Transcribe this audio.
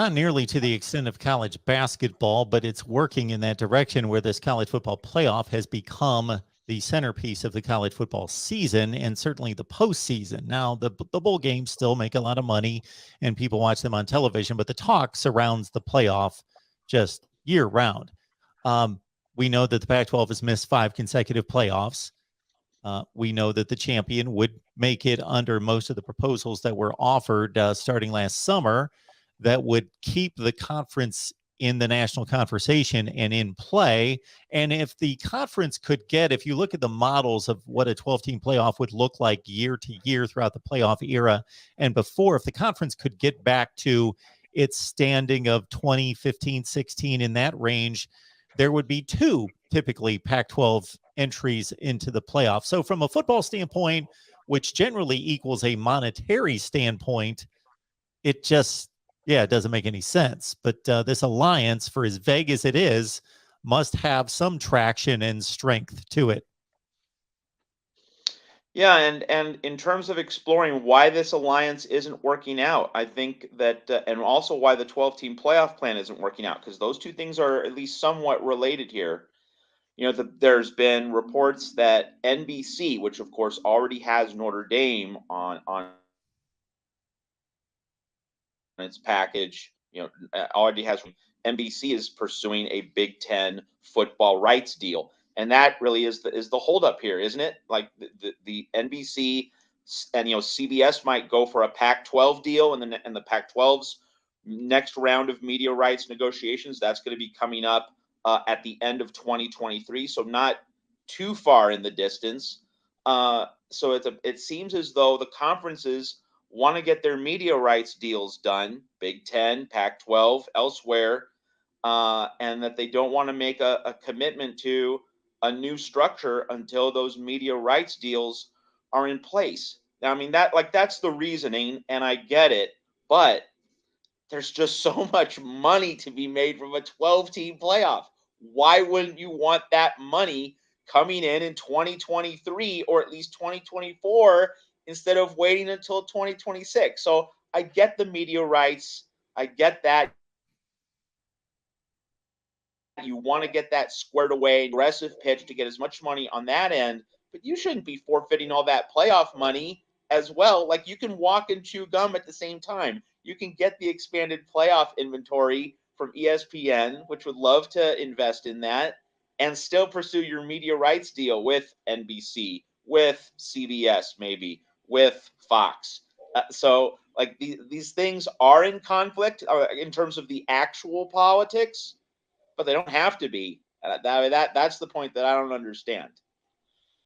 not nearly to the extent of college basketball, but it's working in that direction where this college football playoff has become the centerpiece of the college football season and certainly the postseason. Now, the bowl games still make a lot of money and people watch them on television, but the talk surrounds the playoff just year round. We know that the Pac-12 has missed 5 consecutive playoffs. We know that the champion would make it under most of the proposals that were offered starting last summer that would keep the conference in the national conversation and in play. And if the conference could get, if you look at the models of what a 12-team playoff would look like year to year throughout the playoff era and before, if the conference could get back to its standing of 2015, 16 in that range, there would be 2 typically Pac-12 entries into the playoffs. So from a football standpoint, which generally equals a monetary standpoint, it just, it doesn't make any sense. But this alliance, for as vague as it is, must have some traction and strength to it. Yeah, and in terms of exploring why this alliance isn't working out, I think that, and also why the 12-team playoff plan isn't working out, because those two things are at least somewhat related here. There's been reports that NBC, which of course already has Notre Dame on its package, already has NBC is pursuing a Big Ten football rights deal, and that really is the holdup here, isn't it? Like the NBC and CBS might go for a Pac-12 deal, and the Pac-12's next round of media rights negotiations that's going to be coming up at the end of 2023, so not too far in the distance. So it seems as though the conferences want to get their media rights deals done, Big Ten, Pac-12, elsewhere, and that they don't want to make a commitment to a new structure until those media rights deals are in place. Now, I mean, that's the reasoning, and I get it, but there's just so much money to be made from a 12-team playoff. Why wouldn't you want that money coming in 2023 or at least 2024 instead of waiting until 2026? So I get the media rights. I get that. You want to get that squared away, aggressive pitch to get as much money on that end, but you shouldn't be forfeiting all that playoff money as well. Like, you can walk and chew gum at the same time. You can get the expanded playoff inventory from ESPN, which would love to invest in that, and still pursue your media rights deal with NBC, with CBS, maybe with Fox. So like these things are in conflict in terms of the actual politics, but they don't have to be. That's the point that I don't understand.